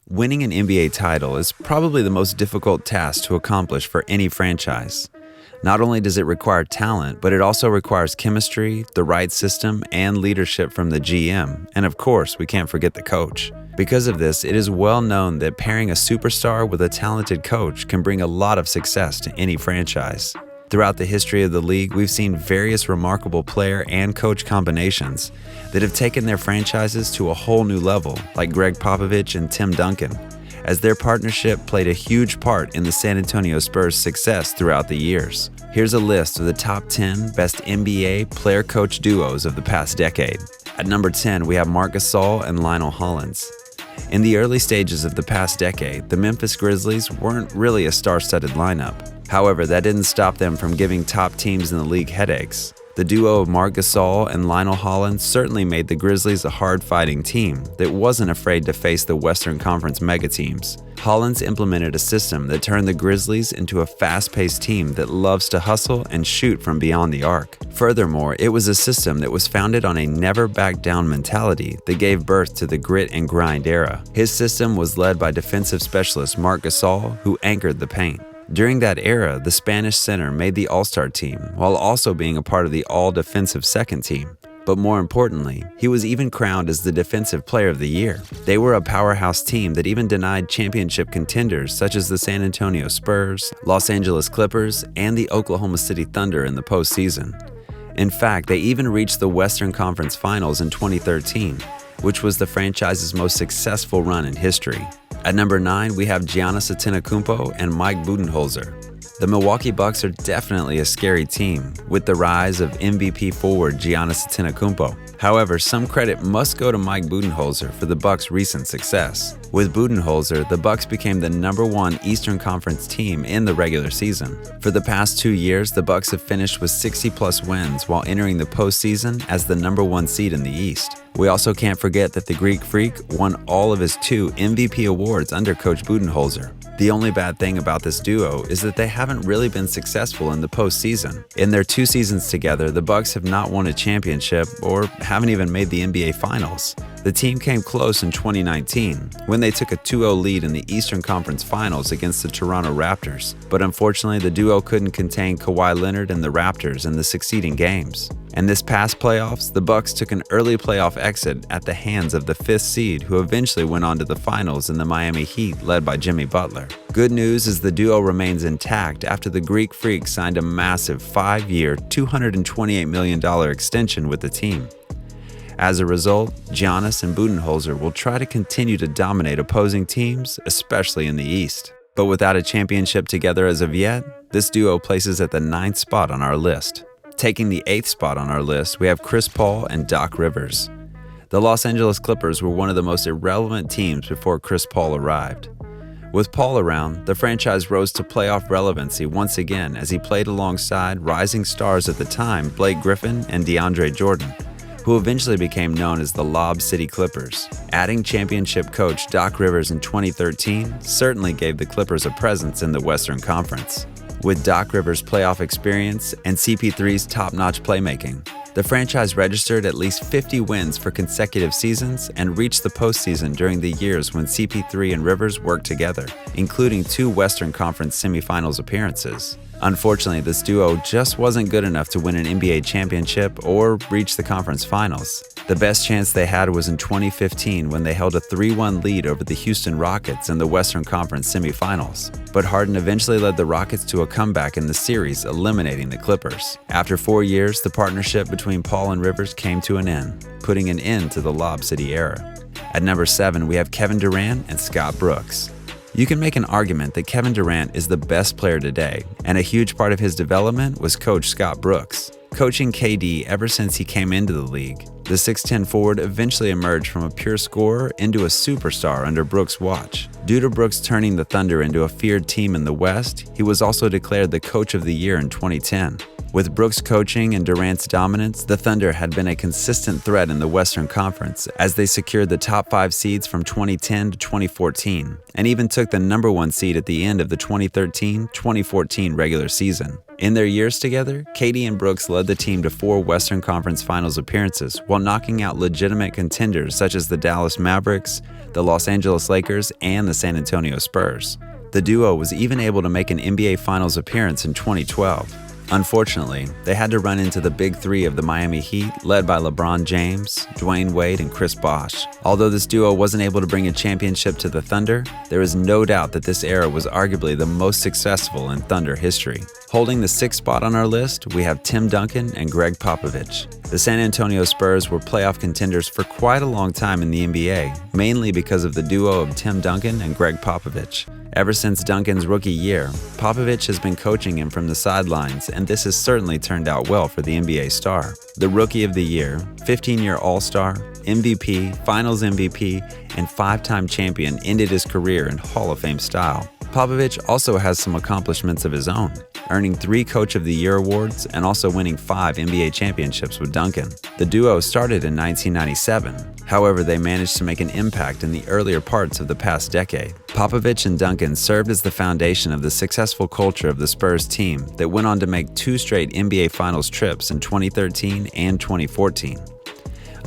Winning an NBA title is probably the most difficult task to accomplish for any franchise. Not only does it require talent, but it also requires chemistry, the right system, and leadership from the GM, and of course, we can't forget the coach. Because of this, it is well known that pairing a superstar with a talented coach can bring a lot of success to any franchise. Throughout the history of the league, we've seen various remarkable player and coach combinations that have taken their franchises to a whole new level, like Greg Popovich and Tim Duncan, as their partnership played a huge part in the San Antonio Spurs' success throughout the years. Here's a list of the top 10 best NBA player-coach duos of the past decade. At number 10, we have Marc Gasol and Lionel Hollins. In the early stages of the past decade, the Memphis Grizzlies weren't really a star-studded lineup. However, that didn't stop them from giving top teams in the league headaches. The duo of Marc Gasol and Lionel Hollins certainly made the Grizzlies a hard-fighting team that wasn't afraid to face the Western Conference megateams. Hollins implemented a system that turned the Grizzlies into a fast-paced team that loves to hustle and shoot from beyond the arc. Furthermore, it was a system that was founded on a never-back-down mentality that gave birth to the grit and grind era. His system was led by defensive specialist Marc Gasol, who anchored the paint. During that era, the Spanish center made the All-Star team while also being a part of the all-defensive second team. But more importantly, he was even crowned as the Defensive Player of the Year. They were a powerhouse team that even denied championship contenders such as the San Antonio Spurs, Los Angeles Clippers, and the Oklahoma City Thunder in the postseason. In fact, they even reached the Western Conference Finals in 2013, which was the franchise's most successful run in history. At number 9, we have Giannis Antetokounmpo and Mike Budenholzer. The Milwaukee Bucks are definitely a scary team, with the rise of MVP forward Giannis Antetokounmpo. However, some credit must go to Mike Budenholzer for the Bucks' recent success. With Budenholzer, the Bucks became the #1 Eastern Conference team in the regular season. For the past 2 years, the Bucks have finished with 60-plus wins while entering the postseason as the #1 seed in the East. We also can't forget that the Greek Freak won all of his 2 MVP awards under Coach Budenholzer. The only bad thing about this duo is that they haven't really been successful in the postseason. In their 2 seasons together, the Bucks have not won a championship or haven't even made the NBA Finals. The team came close in 2019 when they took a 2-0 lead in the Eastern Conference Finals against the Toronto Raptors, but unfortunately the duo couldn't contain Kawhi Leonard and the Raptors in the succeeding games. And this past playoffs, the Bucks took an early playoff exit at the hands of the 5th seed, who eventually went on to the finals in the Miami Heat led by Jimmy Butler. Good news is the duo remains intact after the Greek Freak signed a massive 5-year, $228 million extension with the team. As a result, Giannis and Budenholzer will try to continue to dominate opposing teams, especially in the East. But without a championship together as of yet, this duo places at the 9th spot on our list. Taking the 8th spot on our list, we have Chris Paul and Doc Rivers. The Los Angeles Clippers were one of the most irrelevant teams before Chris Paul arrived. With Paul around, the franchise rose to playoff relevancy once again as he played alongside rising stars at the time, Blake Griffin and DeAndre Jordan, who eventually became known as the Lob City Clippers. Adding championship coach Doc Rivers in 2013 certainly gave the Clippers a presence in the Western Conference. With Doc Rivers' playoff experience and CP3's top-notch playmaking, the franchise registered at least 50 wins for consecutive seasons and reached the postseason during the years when CP3 and Rivers worked together, including 2 Western Conference semifinals appearances. Unfortunately, this duo just wasn't good enough to win an NBA championship or reach the conference finals. The best chance they had was in 2015 when they held a 3-1 lead over the Houston Rockets in the Western Conference semifinals. But Harden eventually led the Rockets to a comeback in the series, eliminating the Clippers. After 4 years, the partnership between Paul and Rivers came to an end, putting an end to the Lob City era. At number 7, we have Kevin Durant and Scott Brooks. You can make an argument that Kevin Durant is the best player today, and a huge part of his development was Coach Scott Brooks. Coaching KD ever since he came into the league, the 6'10 forward eventually emerged from a pure scorer into a superstar under Brooks' watch. Due to Brooks turning the Thunder into a feared team in the West, he was also declared the Coach of the Year in 2010. With Brooks' coaching and Durant's dominance, the Thunder had been a consistent threat in the Western Conference as they secured the top 5 seeds from 2010 to 2014, and even took the number 1 seed at the end of the 2013-2014 regular season. In their years together, KD and Brooks led the team to 4 Western Conference Finals appearances while knocking out legitimate contenders such as the Dallas Mavericks, the Los Angeles Lakers, and the San Antonio Spurs. The duo was even able to make an NBA Finals appearance in 2012. Unfortunately, they had to run into the big 3 of the Miami Heat, led by LeBron James, Dwayne Wade, and Chris Bosh. Although this duo wasn't able to bring a championship to the Thunder, there is no doubt that this era was arguably the most successful in Thunder history. Holding the 6th spot on our list, we have Tim Duncan and Greg Popovich. The San Antonio Spurs were playoff contenders for quite a long time in the NBA, mainly because of the duo of Tim Duncan and Greg Popovich. Ever since Duncan's rookie year, Popovich has been coaching him from the sidelines, and this has certainly turned out well for the NBA star. The Rookie of the Year, 15-year All-Star, MVP, Finals MVP, and 5-time champion ended his career in Hall of Fame style. Popovich also has some accomplishments of his own, earning 3 Coach of the Year awards and also winning 5 NBA championships with Duncan. The duo started in 1997. However, they managed to make an impact in the earlier parts of the past decade. Popovich and Duncan served as the foundation of the successful culture of the Spurs team that went on to make 2 straight NBA Finals trips in 2013 and 2014.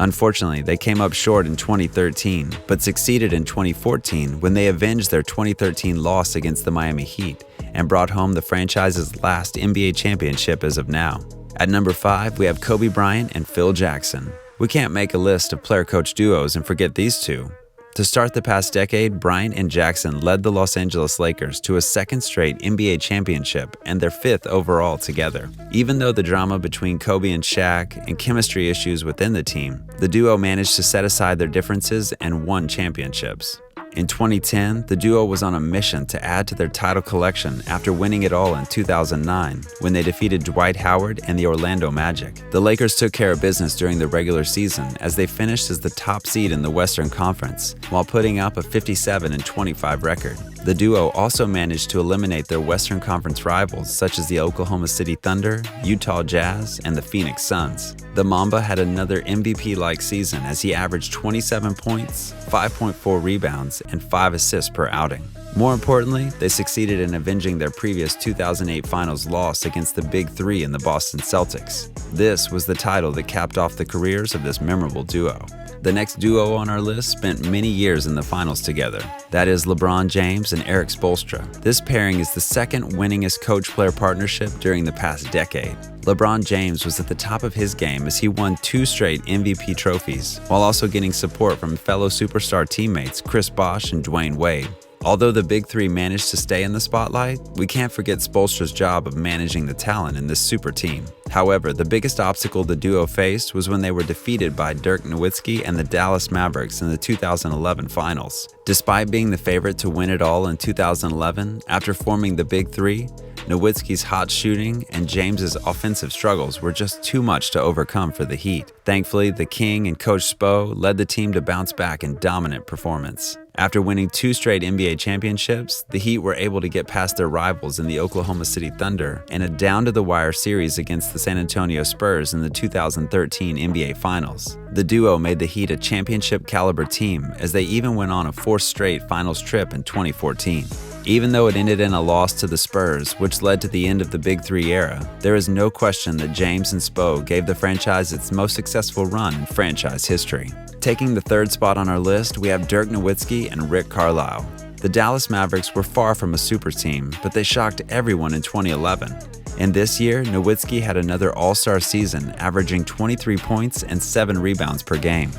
Unfortunately, they came up short in 2013, but succeeded in 2014 when they avenged their 2013 loss against the Miami Heat and brought home the franchise's last NBA championship as of now. At number 5, we have Kobe Bryant and Phil Jackson. We can't make a list of player-coach duos and forget these two. To start the past decade, Bryant and Jackson led the Los Angeles Lakers to a 2nd straight NBA championship and their 5th overall together. Even though the drama between Kobe and Shaq and chemistry issues within the team, the duo managed to set aside their differences and won championships. In 2010, the duo was on a mission to add to their title collection after winning it all in 2009 when they defeated Dwight Howard and the Orlando Magic. The Lakers took care of business during the regular season as they finished as the top seed in the Western Conference while putting up a 57-25 record. The duo also managed to eliminate their Western Conference rivals such as the Oklahoma City Thunder, Utah Jazz, and the Phoenix Suns. The Mamba had another MVP-like season as he averaged 27 points, 5.4 rebounds, and 5 assists per outing. More importantly, they succeeded in avenging their previous 2008 Finals loss against the Big 3 in the Boston Celtics. This was the title that capped off the careers of this memorable duo. The next duo on our list spent many years in the finals together. That is LeBron James and Erik Spoelstra. This pairing is the 2nd winningest coach-player partnership during the past decade. LeBron James was at the top of his game as he won 2 straight MVP trophies, while also getting support from fellow superstar teammates Chris Bosh and Dwayne Wade. Although the Big 3 managed to stay in the spotlight, we can't forget Spoelstra's job of managing the talent in this super team. However, the biggest obstacle the duo faced was when they were defeated by Dirk Nowitzki and the Dallas Mavericks in the 2011 Finals. Despite being the favorite to win it all in 2011, after forming the Big 3, Nowitzki's hot shooting and James's offensive struggles were just too much to overcome for the Heat. Thankfully, the King and Coach Spo led the team to bounce back in dominant performance. After winning 2 straight NBA championships, the Heat were able to get past their rivals in the Oklahoma City Thunder in a down-to-the-wire series against the San Antonio Spurs in the 2013 NBA Finals. The duo made the Heat a championship-caliber team as they even went on a 4th straight Finals trip in 2014. Even though it ended in a loss to the Spurs, which led to the end of the Big 3 era, there is no question that James and Spo gave the franchise its most successful run in franchise history. Taking the 3rd spot on our list, we have Dirk Nowitzki and Rick Carlisle. The Dallas Mavericks were far from a super team, but they shocked everyone in 2011. And this year, Nowitzki had another all-star season, averaging 23 points and 7 rebounds per game.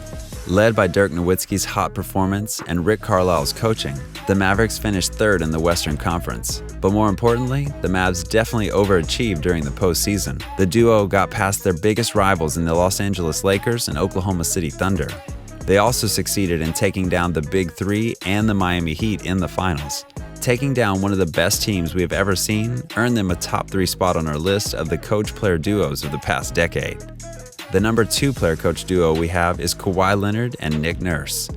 Led by Dirk Nowitzki's hot performance and Rick Carlisle's coaching, the Mavericks finished 3rd in the Western Conference. But more importantly, the Mavs definitely overachieved during the postseason. The duo got past their biggest rivals in the Los Angeles Lakers and Oklahoma City Thunder. They also succeeded in taking down the Big 3 and the Miami Heat in the finals. Taking down one of the best teams we have ever seen earned them a top 3 spot on our list of the coach-player duos of the past decade. The number 2 player-coach duo we have is Kawhi Leonard and Nick Nurse.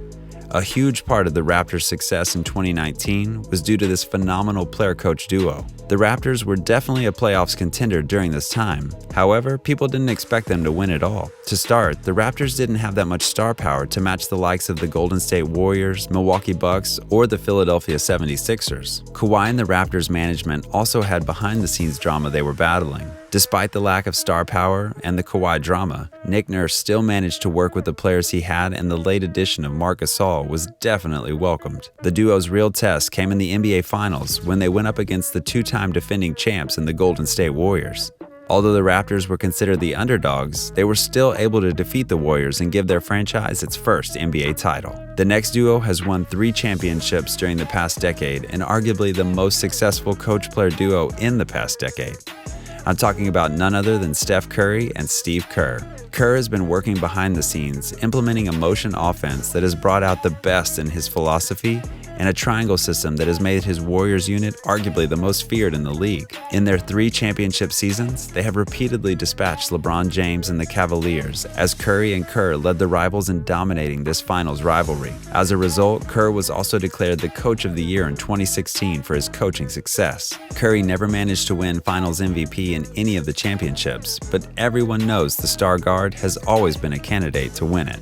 A huge part of the Raptors' success in 2019 was due to this phenomenal player-coach duo. The Raptors were definitely a playoffs contender during this time. However, people didn't expect them to win it all. To start, the Raptors didn't have that much star power to match the likes of the Golden State Warriors, Milwaukee Bucks, or the Philadelphia 76ers. Kawhi and the Raptors management also had behind-the-scenes drama they were battling. Despite the lack of star power and the Kawhi drama, Nick Nurse still managed to work with the players he had, and the late addition of Marc Gasol was definitely welcomed. The duo's real test came in the NBA Finals when they went up against the two-time defending champs in the Golden State Warriors. Although the Raptors were considered the underdogs, they were still able to defeat the Warriors and give their franchise its first NBA title. The next duo has won 3 championships during the past decade and arguably the most successful coach-player duo in the past decade. I'm talking about none other than Steph Curry and Steve Kerr. Kerr has been working behind the scenes, implementing a motion offense that has brought out the best in his philosophy and a triangle system that has made his Warriors unit arguably the most feared in the league. In their 3 championship seasons, they have repeatedly dispatched LeBron James and the Cavaliers, as Curry and Kerr led the rivals in dominating this finals rivalry. As a result, Kerr was also declared the Coach of the Year in 2016 for his coaching success. Curry never managed to win Finals MVP in any of the championships, but everyone knows the star guard has always been a candidate to win it.